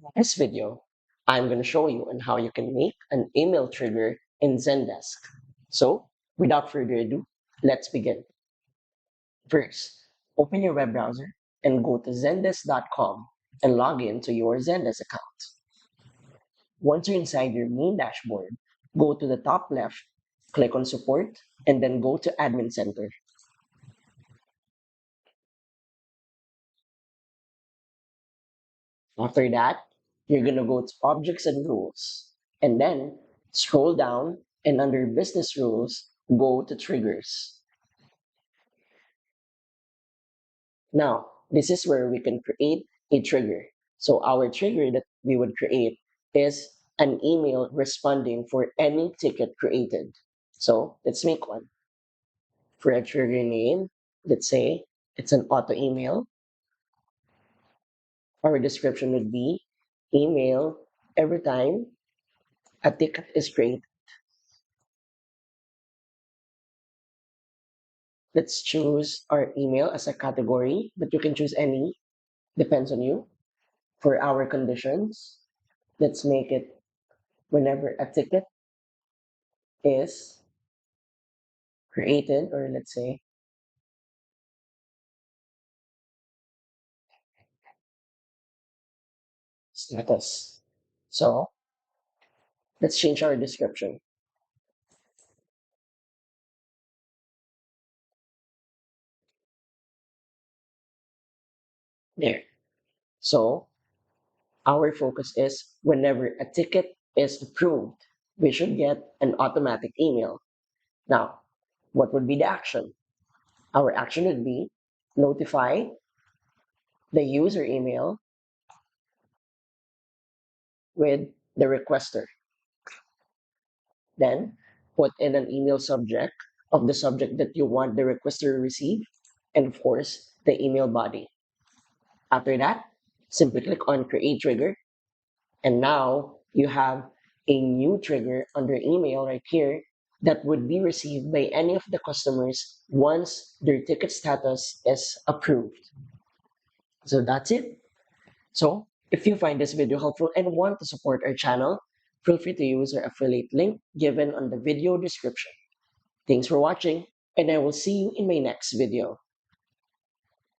In this video, I'm going to show you on how you can make an email trigger in Zendesk. So, without further ado, let's begin. First, open your web browser and go to zendesk.com and log in to your Zendesk account. Once you're inside your main dashboard, go to the top left, click on Support, and then go to Admin Center. After that, you're going to go to Objects and Rules, and then scroll down and under Business Rules, go to Triggers. Now, this is where we can create a trigger. So our trigger that we would create is an email responding for any ticket created. So let's make one. For a trigger name, let's say it's an auto email. Our description would be email every time a ticket is created. Let's choose our email as a category, but you can choose any, depends on you. For our conditions, let's make it whenever a ticket is created, or let's say status. So let's change our description there. So our focus is whenever a ticket is approved, we should get an automatic email. Now, what would be the action? Our action would be notify the user email with the requester. Then put in an email subject of the subject that you want the requester to receive, and of course, the email body. After that, simply click on Create Trigger, and now you have a new trigger under email right here that would be received by any of the customers once their ticket status is approved. So that's it. So if you find this video helpful and want to support our channel, feel free to use our affiliate link given on the video description. Thanks for watching, and I will see you in my next video.